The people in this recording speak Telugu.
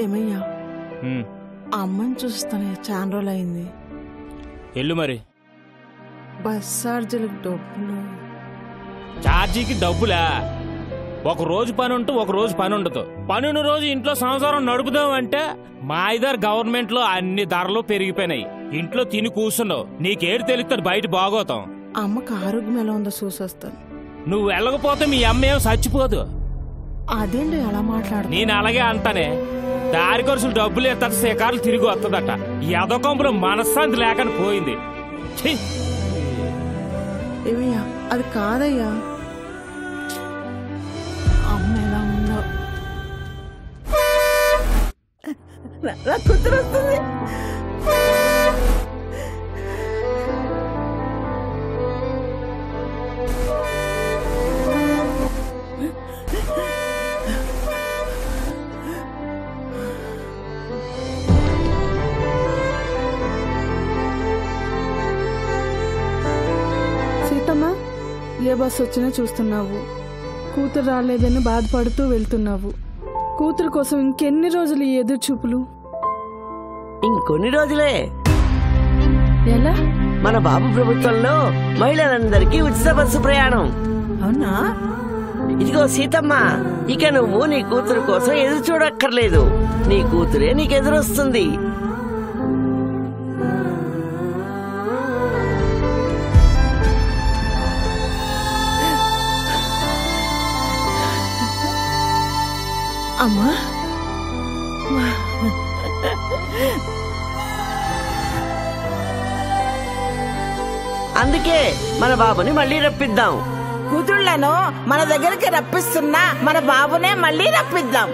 ఏమయ్యా అమ్మని చూస్తానే చాలా రోజులు అయింది. ఎల్లు మరి. బస్ ఛార్జీలకు డబ్బులు. ఛార్జీకి డబ్బులా? ఒక రోజు పని ఉంటూ ఒక రోజు పని ఉండదు. పనున్న రోజు ఇంట్లో సంసారం నడుపుదాం అంటే మా ఇద్దరు గవర్నమెంట్ లో అన్ని ధరలు పెరిగిపోయినాయి. ఇంట్లో తిని కూర్చున్నావు, నీకేడు తెలుస్తుంది బయట బాగోతాం. అమ్మకి ఆరోగ్యం ఎలా ఉందో చూసొస్తాను. నువ్వు వెళ్ళకపోతే మీ అమ్మ ఏం చచ్చిపోదు. అదేంటి ఎలా మాట్లాడు? నేను అలాగే అంటానే. దారి ఖర్చులు డబ్బులు ఎత్తాడు, శిఖరాలు తిరిగి వస్తుందట. ఎదకొంపులో మనశ్శాంతి లేకని పోయింది. ఏమయ్యా అది కాదయ్యా, అమ్మ ఎలా ఉందో నా కూతురు వస్తుంది. సీతమ్మ, ఏ బస్సు వచ్చినా చూస్తున్నావు, కూతురు రాలేదని బాధపడుతూ వెళ్తున్నావు. కూతురు కోసం ఇంకెన్ని రోజులు ఈ ఎదురు చూపులు? ఇంకొన్ని రోజులే. ఎలా? మన బాబు ప్రభుత్వంలో మహిళలందరికీ ఉచిత బస్సు ప్రయాణం. అవునా? ఇదిగో సీతమ్మ, ఇక నువ్వు నీ కూతురు కోసం ఎదురు చూడక్కర్లేదు. నీ కూతురే నీకు ఎదురొస్తుంది. అమ్మా, అందుకే మన బాబుని మళ్ళీ రప్పిద్దాం. కూతుళ్లను మన దగ్గరికి రప్పిస్తున్నా మన బాబునే మళ్ళీ రప్పిద్దాం.